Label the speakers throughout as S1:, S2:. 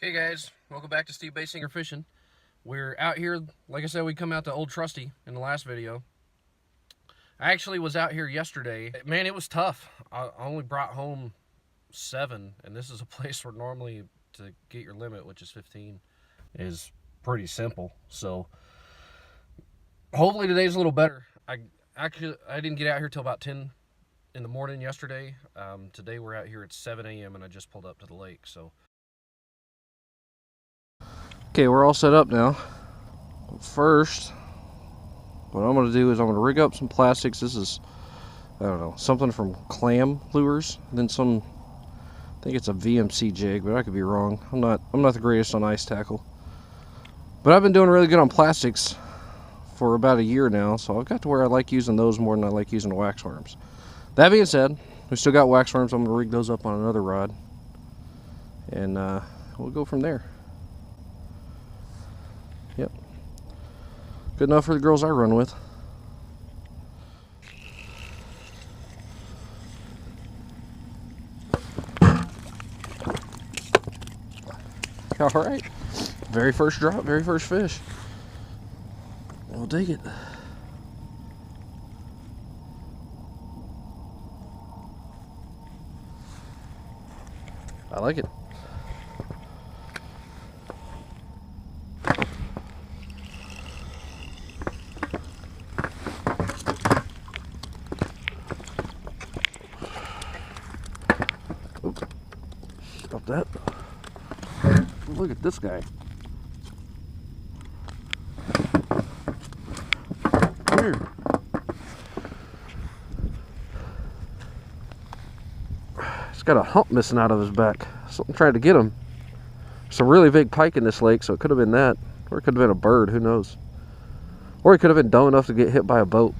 S1: Hey guys, welcome back to Steve Basinger Fishing. We're out here, like I said, we come out to Old Trusty in the last video. I actually was out here yesterday. Man, it was tough. I only brought home 7, and this is a place where normally to get your limit, which is 15, is pretty simple. So hopefully today's a little better. I didn't get out here till about 10 in the morning yesterday. Today we're out here at 7 a.m. and I just pulled up to the lake. So okay, we're all set up now. First, what I'm going to do is I'm going to rig up some plastics. This is, I don't know, something from Clam Lures. And then some, I think it's a VMC jig, but I could be wrong. I'm not the greatest on ice tackle. But I've been doing really good on plastics for about a year now, so I've got to where I like using those more than I like using the wax worms. That being said, we still got wax worms. I'm going to rig those up on another rod, and we'll go from there. Yep. Good enough for the girls I run with. All right. Very first drop, very first fish. We'll dig it. I like it. Stop that. Look at this guy. Here. He's got a hump missing out of his back. Something tried to get him. Some really big pike in this lake, so it could have been that. Or it could have been a bird, who knows. Or he could have been dumb enough to get hit by a boat.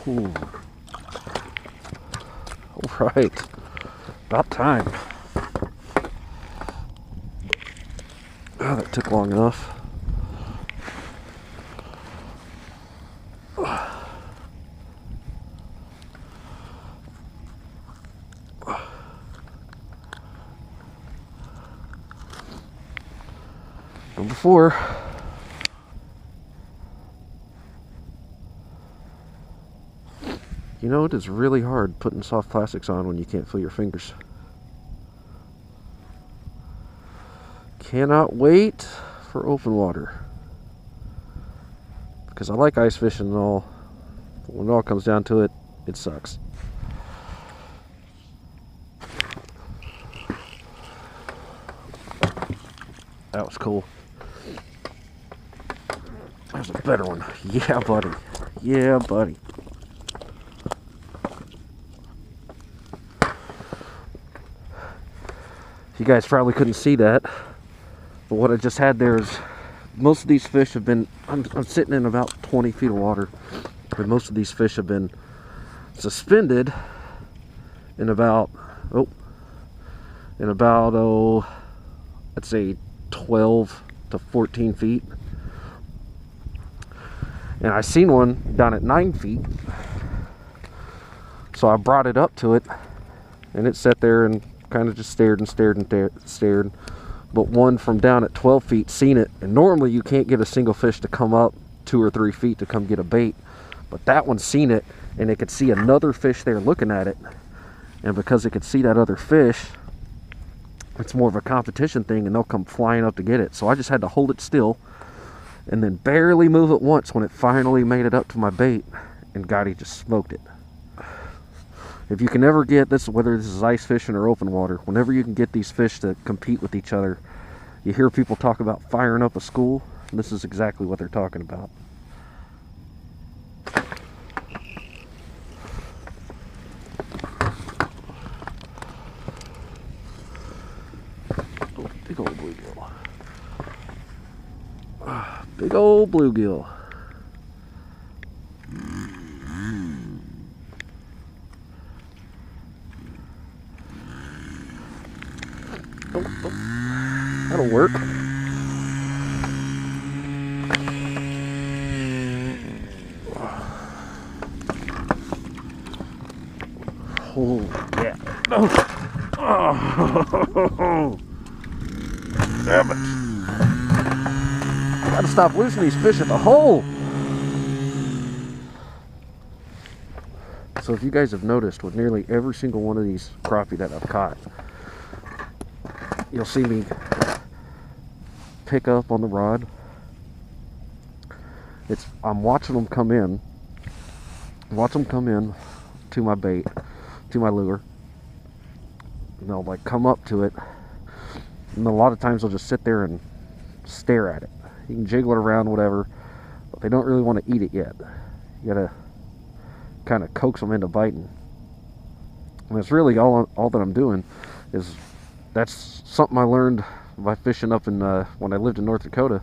S1: Ooh. All right, about time. Oh, that took long enough. Number 4. You know, it is really hard putting soft plastics on when you can't feel your fingers. Cannot wait for open water. Because I like ice fishing and all, but when it all comes down to it, it sucks. That was cool. There's a better one. Yeah, buddy. Yeah, buddy. You guys probably couldn't see that, but what I just had there is most of these fish have been, I'm sitting in about 20 feet of water, but most of these fish have been suspended in about, I'd say 12 to 14 feet. And I seen one down at 9 feet. So I brought it up to it, and it sat there and kind of just stared and stared and stared. But one from down at 12 feet seen it, and normally you can't get a single fish to come up 2 or 3 feet to come get a bait, but that one seen it, and it could see another fish there looking at it, and because it could see that other fish, it's more of a competition thing, and they'll come flying up to get it. So I just had to hold it still and then barely move it once when it finally made it up to my bait, and Gotti just smoked it. If you can ever get this, whether this is ice fishing or open water, whenever you can get these fish to compete with each other, you hear people talk about firing up a school, and this is exactly what they're talking about. Oh, big old bluegill. Big old bluegill. That'll work. Oh, yeah. Oh. Damn it. Gotta stop losing these fish at the hole. So if you guys have noticed, with nearly every single one of these crappie that I've caught, you'll see me pick up on the rod. I'm watching them come in. Watch them come in to my bait, to my lure. And they'll like come up to it. And a lot of times they'll just sit there and stare at it. You can jiggle it around, whatever, but they don't really want to eat it yet. You gotta kind of coax them into biting. And that's really all that I'm doing. Is that's something I learned by fishing up in when I lived in North Dakota.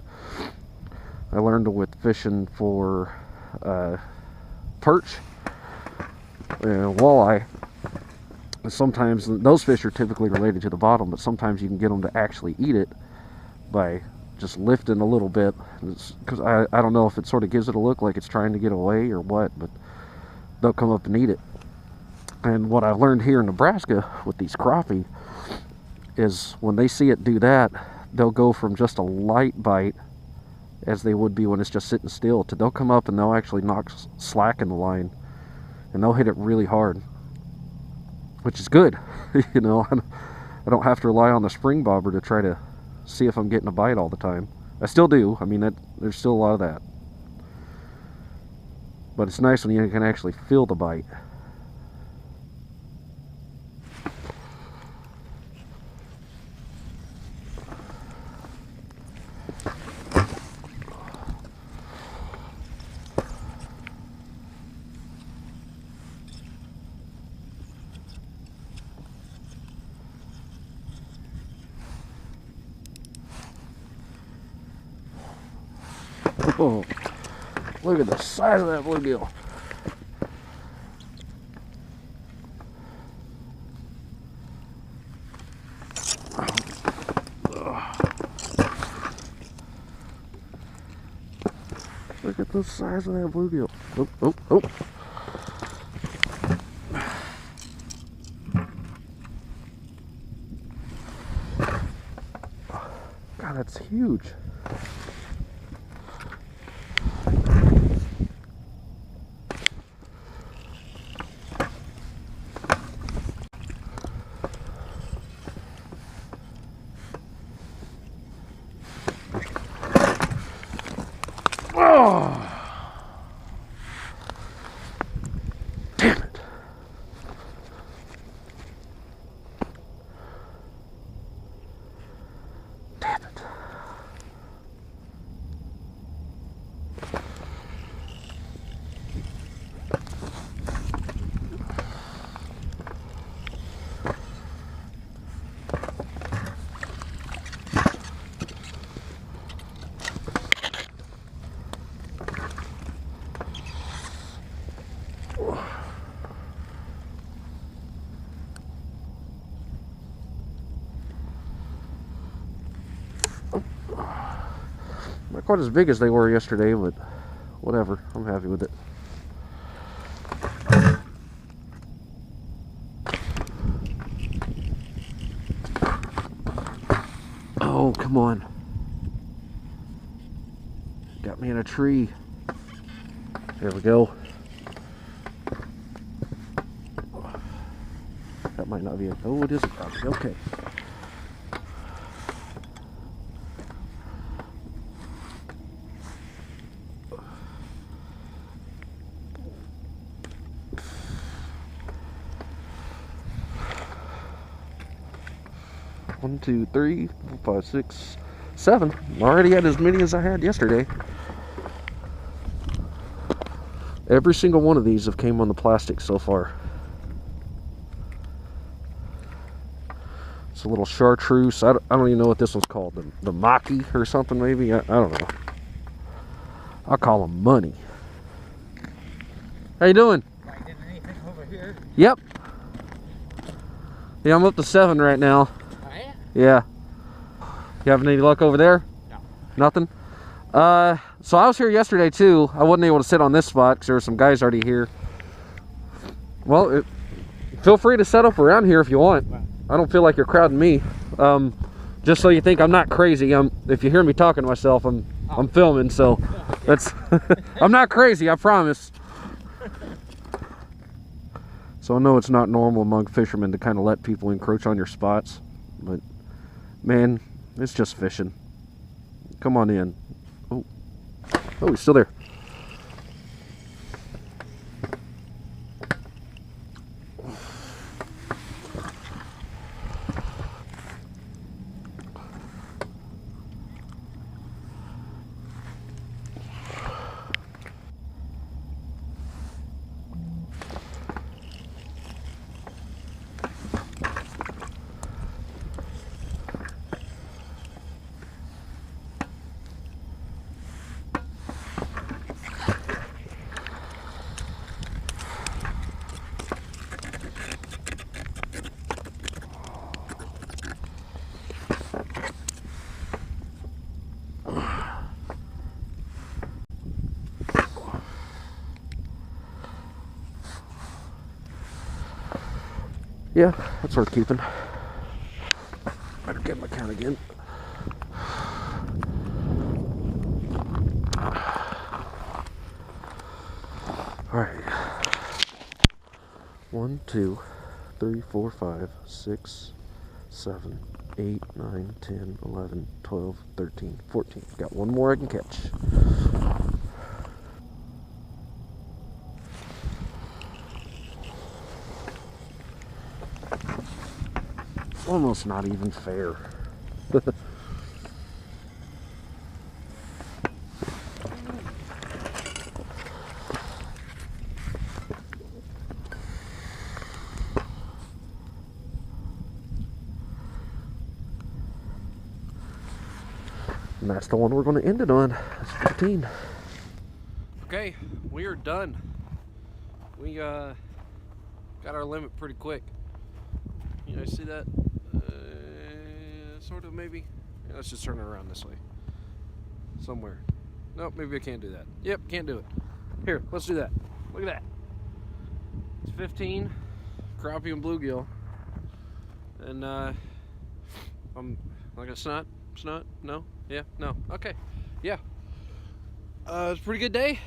S1: I learned with fishing for perch and walleye. Sometimes those fish are typically related to the bottom, but sometimes you can get them to actually eat it by just lifting a little bit, because I don't know if it sort of gives it a look like it's trying to get away or what, but they'll come up and eat it. And what I learned here in Nebraska with these crappie is when they see it do that, they'll go from just a light bite, as they would be when it's just sitting still, to they'll come up and they'll actually knock slack in the line, and they'll hit it really hard, which is good. You know, I don't have to rely on the spring bobber to try to see if I'm getting a bite all the time. I still do. I mean, there's still a lot of that, but it's nice when you can actually feel the bite. Oh, look at the size of that bluegill. Look at the size of that bluegill. Oh, oh, oh. God, that's huge. Oh, damn it. Damn it. Not quite as big as they were yesterday, but whatever. I'm happy with it. Oh, come on. Got me in a tree. There we go. That might not be a... Oh, it is a crappie. Okay. One, two, three, 4, 5, 6, 7. Already had as many as I had yesterday. Every single one of these have came on the plastic so far. It's a little chartreuse. I don't even know what this one's called. The maki or something maybe. I don't know. I'll call them money. How you doing?
S2: Finding anything over here?
S1: Yep. Yeah, I'm up to 7 right now. Yeah. You having any luck over there?
S2: No.
S1: Nothing? So I was here yesterday too. I wasn't able to sit on this spot because there were some guys already here. Well, Feel free to set up around here if you want. I don't feel like you're crowding me. Just so you think I'm not crazy. If you hear me talking to myself, I'm filming, so that's I'm not crazy, I promise. So I know it's not normal among fishermen to kind of let people encroach on your spots, but man, it's just fishing. Come on in. Oh, he's still there. Yeah, that's worth keeping. Better get my count again. Alright. 1, 2, 3, 4, 5, 6, 7, 8, 9, 10, 11, 12, 13, 14. Got one more I can catch. Almost not even fair. And that's the one we're going to end it on. That's 15. Okay, we are done. We got our limit pretty quick. You guys see that? Sort of, maybe. Yeah, let's just turn it around this way. Somewhere. Nope, maybe I can't do that. Yep, can't do it. Here, let's do that. Look at that. It's 15 crappie and bluegill. And I'm like a snot? No? Yeah? No? Okay. Yeah. It's a pretty good day.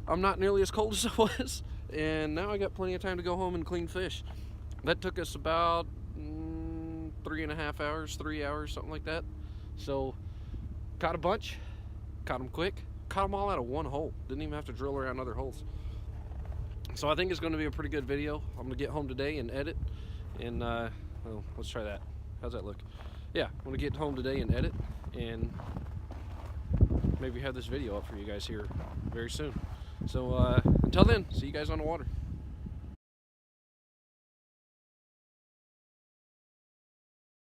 S1: I'm not nearly as cold as I was. And now I got plenty of time to go home and clean fish. That took us about 3.5 hours, 3 hours, something like that. So, caught a bunch, caught them quick, caught them all out of one hole. Didn't even have to drill around other holes. So I think it's going to be a pretty good video. I'm going to get home today and edit. And, well, let's try that. How's that look? Yeah, I'm going to get home today and edit. And maybe have this video up for you guys here very soon. So, until then, see you guys on the water.